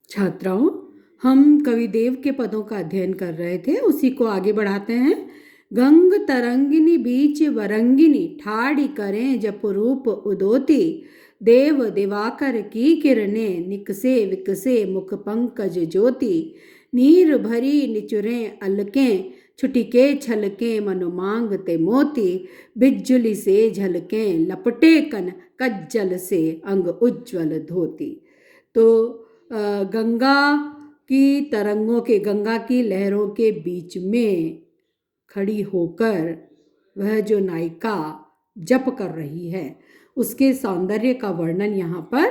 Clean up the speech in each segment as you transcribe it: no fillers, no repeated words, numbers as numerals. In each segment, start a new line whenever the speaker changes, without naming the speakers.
छात्राओं, हम कविदेव के पदों का अध्ययन कर रहे थे, उसी को आगे बढ़ाते हैं। गंग तरंगिनी बीच वरंगिनी, ठाड़ी करें जप रूप उदोती, देव दिवाकर की किरणें, निकसे विकसे मुख पंकज ज्योति, नीर भरी निचुरें अलकें, छुटिके छलके मनु मांगते मोती, बिजुली से झलकें लपटे कन कज्जल से अंग उज्ज्वल धोती। तो गंगा की तरंगों के, गंगा की लहरों के बीच में खड़ी होकर वह जो नायिका जप कर रही है, उसके सौंदर्य का वर्णन यहाँ पर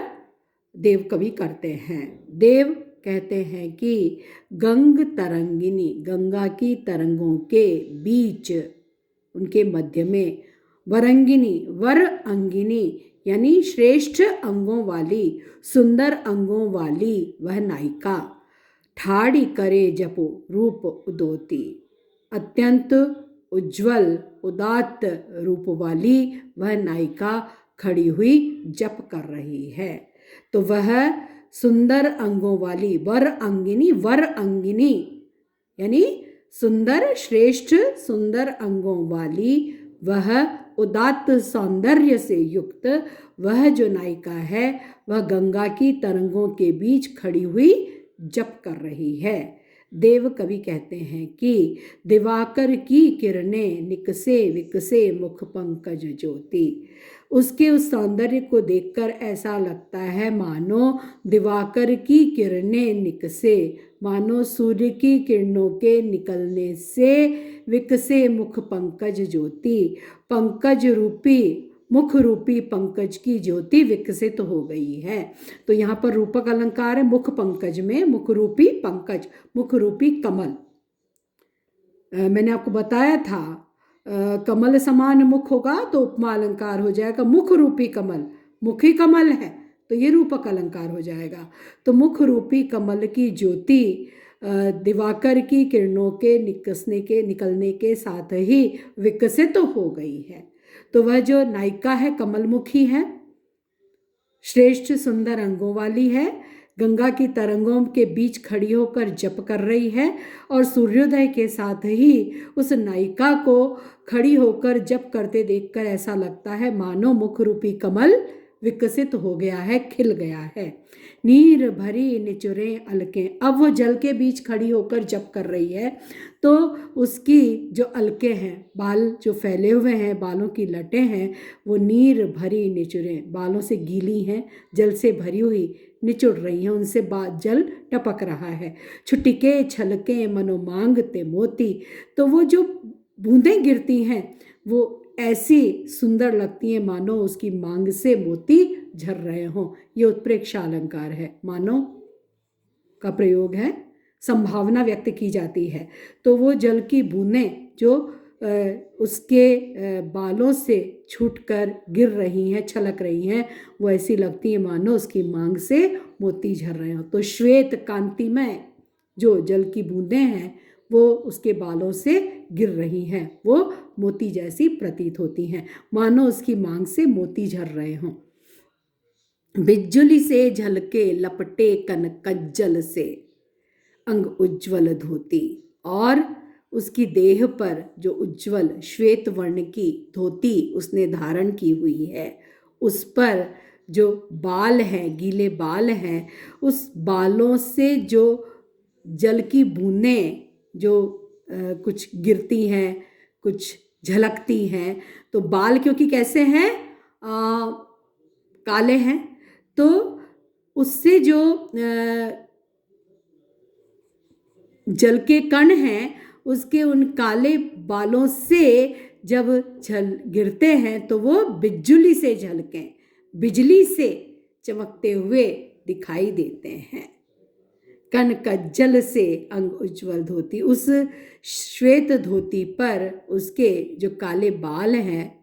देव कवि करते हैं। देव कहते हैं कि गंग तरंगिनी, गंगा की तरंगों के बीच, उनके मध्य में, वरंगिनी, वर अंगिनी यानी श्रेष्ठ अंगों वाली, सुंदर अंगों वाली वह नायिका, ठाड़ी करे जपो रूप उदोती, अत्यंत उज्ज्वल उदात्त रूप वाली वह नायिका खड़ी हुई जप कर रही है। तो वह सुंदर अंगों वाली वर अंगिनी यानी सुंदर, श्रेष्ठ सुंदर अंगों वाली वह उदात्त सौंदर्य से युक्त वह जो नायिका है, वह गंगा की तरंगों के बीच खड़ी हुई जप कर रही है। देव कवि कहते हैं कि दिवाकर की किरणें, निकसे विकसे मुख पंकज ज्योति, उसके उस सौंदर्य को देखकर ऐसा लगता है मानो दिवाकर की किरणें निकसे, मानो सूर्य की किरणों के निकलने से विकसे मुख पंकज ज्योति, पंकज रूपी, मुख रूपी पंकज की ज्योति विकसित हो गई है। तो यहाँ पर रूपक अलंकार है मुख पंकज में, मुख रूपी पंकज, मुख रूपी कमल। मैंने आपको बताया था कमल समान मुख होगा तो उपमा अलंकार हो जाएगा। मुख रूपी कमल, मुखी कमल है तो ये रूपक अलंकार हो जाएगा। तो मुख रूपी कमल की ज्योति दिवाकर की किरणों के निकलने के साथ ही विकसित हो गई है। तो वह जो नायिका है कमलमुखी है, श्रेष्ठ सुंदर अंगों वाली है, गंगा की तरंगों के बीच खड़ी होकर जप कर रही है, और सूर्योदय के साथ ही उस नायिका को खड़ी होकर जप करते देखकर ऐसा लगता है मानो मुख रूपी कमल विकसित हो गया है, खिल गया है। नीर भरी निचुरें अलकें, अब वो जल के बीच खड़ी होकर जप कर रही है तो उसकी जो अलके हैं, बाल जो फैले हुए हैं, बालों की लटें हैं, वो नीर भरी निचुरें, बालों से गीली हैं, जल से भरी हुई निचुड़ रही हैं, उनसे जल टपक रहा है। छुटिके छलके मनो मांगते मोती, तो वो जो बूंदें गिरती हैं वो ऐसी सुंदर लगती हैं मानो उसकी मांग से मोती झर रहे हों। ये उत्प्रेक्षा अलंकार है, मानो का प्रयोग है, संभावना व्यक्त की जाती है। तो वो जल की बूंदें जो उसके बालों से छूटकर गिर रही हैं, छलक रही हैं, वो ऐसी लगती है मानो उसकी मांग से मोती झर रहे हों। तो श्वेत कांतिमय जो जल की बूंदें हैं वो उसके बालों से गिर रही हैं, वो मोती जैसी प्रतीत होती हैं, मानो उसकी मांग से मोती झर रहे हों। बिजुली से झलके लपटे कन कज्जल से अंग उज्ज्वल धोती, और उसकी देह पर जो उज्ज्वल श्वेत वर्ण की धोती उसने धारण की हुई है, उस पर जो बाल हैं, गीले बाल हैं, उस बालों से जो जल की बूंदें जो कुछ गिरती हैं, कुछ झलकती हैं, तो बाल क्योंकि कैसे हैं, काले हैं, तो उससे जो जल के कण हैं उसके उन काले बालों से जब गिरते हैं तो वो बिजुली से झलकें, बिजली से चमकते हुए दिखाई देते हैं। कन कज्जल से अंग उज्ज्वल धोती, उस श्वेत धोती पर उसके जो काले बाल हैं,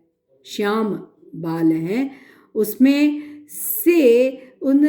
श्याम बाल हैं, उसमें से उन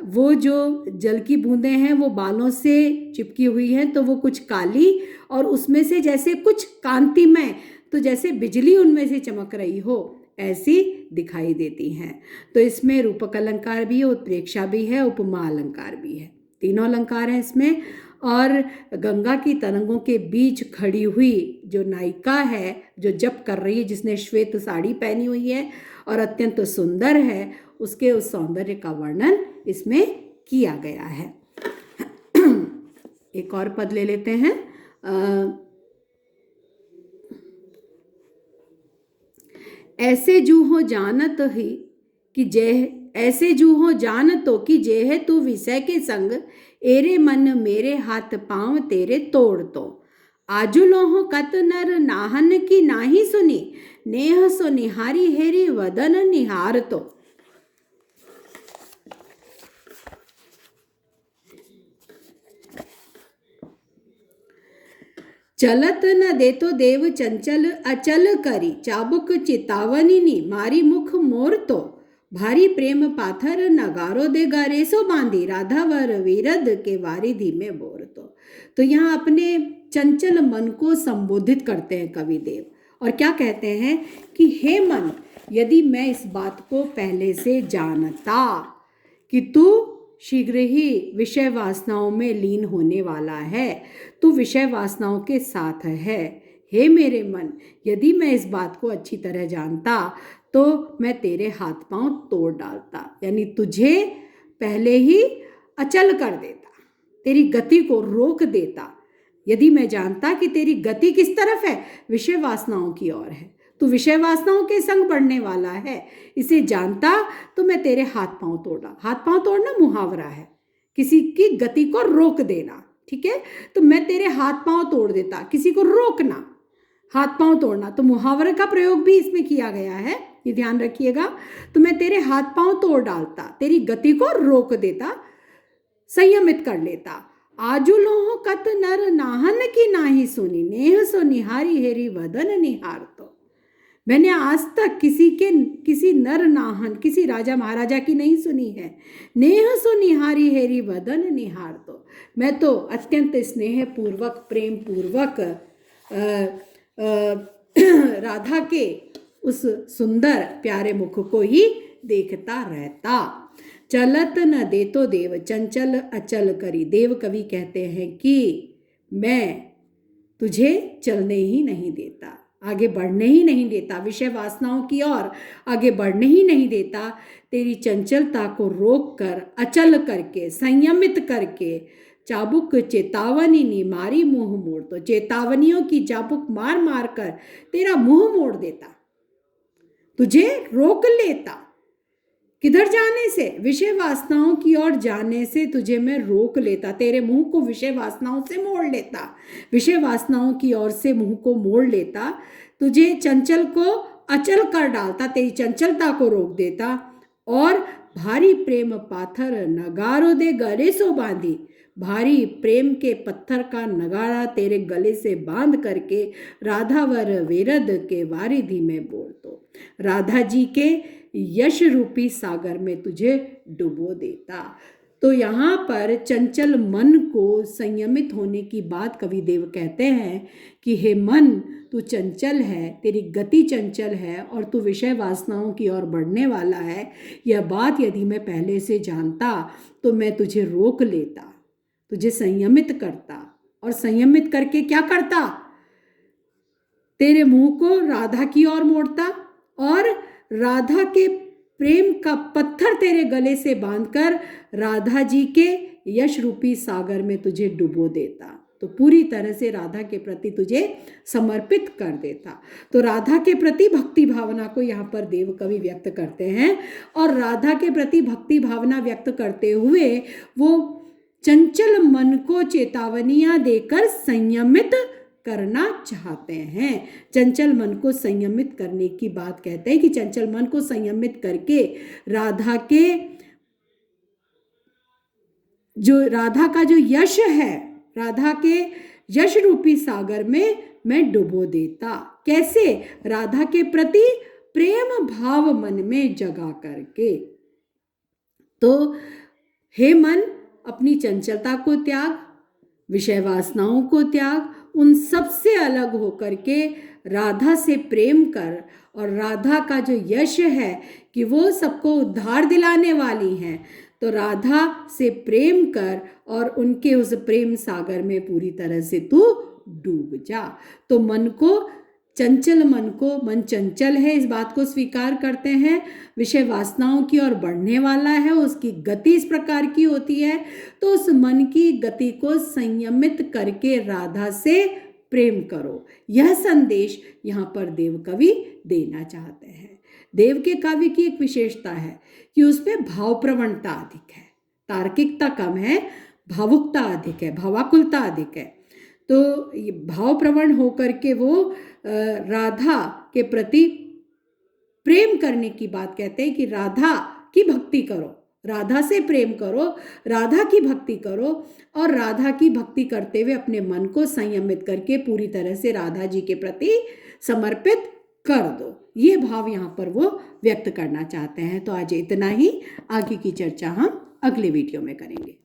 वो जो जल की बूंदें हैं वो बालों से चिपकी हुई हैं, तो वो कुछ काली और उसमें से जैसे कुछ कांतिमय, तो जैसे बिजली उनमें से चमक रही हो ऐसी दिखाई देती हैं। तो इसमें रूपक अलंकार भी है, उत्प्रेक्षा भी है, उपमा अलंकार भी है। तीनों अलंकार हैं इसमें। और गंगा की तरंगों के बीच खड़ी हुई जो नायिका है, जो जप कर रही है, जिसने श्वेत साड़ी पहनी हुई है और अत्यंत सुंदर है, उसके उस सौंदर्य का वर्णन इसमें किया गया है। एक और पद ले लेते हैं। ऐसे जूहो जानत ही कि जय, ऐसे जूहो जानतो कि जेह तू विषय के संग, एरे मन मेरे हाथ पांव तेरे तोड़ तो। आजु लोहो कत नर नाहन की नाही सुनी, नेह सो निहारी हेरी वदन निहार तो। चलत न देतो देव चंचल अचल करी, चाबुक चितावनी मारी मुख मोर तो। भारी प्रेम पाथर नगारो दे गारेसो बांधी, राधावर वीरद के वारिधि में बोर तो यहाँ अपने चंचल मन को संबोधित करते हैं कवि देव, और क्या कहते हैं कि हे मन, यदि मैं इस बात को पहले से जानता कि तू शीघ्र ही विषय वासनाओं में लीन होने वाला है, तू विषय वासनाओं के साथ है, हे मेरे मन, यदि मैं इस बात को अच्छी तरह जानता तो मैं तेरे हाथ पांव तोड़ डालता, यानी तुझे पहले ही अचल कर देता, तेरी गति को रोक देता। यदि मैं जानता कि तेरी गति किस तरफ है, विषय वासनाओं की ओर है, तू विषय वासनाओं के संग बढ़ने वाला है, इसे जानता तो मैं तेरे हाथ पांव तोड़ा। हाथ पांव तोड़ना मुहावरा है, किसी की गति को रोक देना, ठीक है। तो मैं तेरे हाथ पांव तोड़ देता, किसी को रोकना, हाथ पांव तोड़ना, तो मुहावरे का प्रयोग भी इसमें किया गया है, ये ध्यान रखिएगा। तो मैं तेरे हाथ पांव तोड़ डालता, तेरी गति को रोक देता, संयमित कर लेता। आजू लोहो कत नर नाहन की नाही सुनी, नेह सो निहारी हेरी वदन निहार तो। मैंने आज तक किसी नर नाहन, किसी राजा महाराजा की नहीं सुनी है। नेह सो निहारी हेरी वदन निहार तो, मैं तो अत्यंत स्नेह पूर्वक, प्रेम पूर्वक राधा के उस सुंदर प्यारे मुख को ही देखता रहता। चलत न देतो देव चंचल अचल करी, देव कवि कहते हैं कि मैं तुझे चलने ही नहीं देता, आगे बढ़ने ही नहीं देता, विषय वासनाओं की ओर आगे बढ़ने ही नहीं देता। तेरी चंचलता को रोक कर, अचल करके, संयमित करके, चाबुक चेतावनी नी मारी मुंह मोड़ तो, चेतावनियों की चाबुक मार मार कर तेरा मुंह मोड़ देता, तुझे रोक लेता। किधर जाने से? विषय वासनाओं की ओर जाने से तुझे मैं रोक लेता, तेरे मुंह को विषय वासनाओं से मोड़ लेता, विषय वासनाओं की ओर से मुंह को मोड़ लेता, तुझे चंचल को अचल कर डालता, तेरी चंचलता को रोक देता। और भारी प्रेम पाथर नगारो दे गले सो बांधी, भारी प्रेम के पत्थर का नगारा तेरे गले से बांध करके राधावर वेरद के वारिधि में बोल तो, राधा जी के यश रूपी सागर में तुझे डुबो देता। तो यहाँ पर चंचल मन को संयमित होने की बात कवि देव कहते हैं कि हे मन, तू चंचल है, तेरी गति चंचल है और तू विषय वासनाओं की ओर बढ़ने वाला है। यह बात यदि मैं पहले से जानता तो मैं तुझे रोक लेता, तुझे संयमित करता, और संयमित करके क्या करता? तेरे मुंह को राधा की ओर मोड़ता और राधा के प्रेम का पत्थर तेरे गले से बांधकर राधा जी के यश रूपी सागर में तुझे डुबो देता, तो पूरी तरह से राधा के प्रति तुझे समर्पित कर देता। तो राधा के प्रति भक्ति भावना को यहाँ पर देव कवि व्यक्त करते हैं, और राधा के प्रति भक्ति भावना व्यक्त करते हुए वो चंचल मन को चेतावनियां देकर संयमित करना चाहते हैं। चंचल मन को संयमित करने की बात कहते हैं कि चंचल मन को संयमित करके राधा का जो यश है, राधा के यश रूपी सागर में मैं डुबो देता। कैसे? राधा के प्रति प्रेम भाव मन में जगा करके। तो हे मन, अपनी चंचलता को त्याग, विषय वासनाओं को त्याग, उन सब से अलग होकर के राधा से प्रेम कर, और राधा का जो यश है कि वो सबको उद्धार दिलाने वाली हैं, तो राधा से प्रेम कर और उनके उस प्रेम सागर में पूरी तरह से तू डूब जा। तो मन को, चंचल मन को, मन चंचल है इस बात को स्वीकार करते हैं, विषय वासनाओं की ओर बढ़ने वाला है, उसकी गति इस प्रकार की होती है। तो उस मन की गति को संयमित करके राधा से प्रेम करो, यह संदेश यहाँ पर देव कवि देना चाहते हैं। देव के काव्य की एक विशेषता है कि उसमें भाव प्रवणता अधिक है, तार्किकता कम है, भावुकता अधिक है, भावाकुलता अधिक है। तो भाव प्रवण होकर के वो राधा के प्रति प्रेम करने की बात कहते हैं कि राधा की भक्ति करो, राधा से प्रेम करो, राधा की भक्ति करो और राधा की भक्ति करते हुए अपने मन को संयमित करके पूरी तरह से राधा जी के प्रति समर्पित कर दो। ये भाव यहाँ पर वो व्यक्त करना चाहते हैं। तो आज इतना ही, आगे की चर्चा हम अगले वीडियो में करेंगे।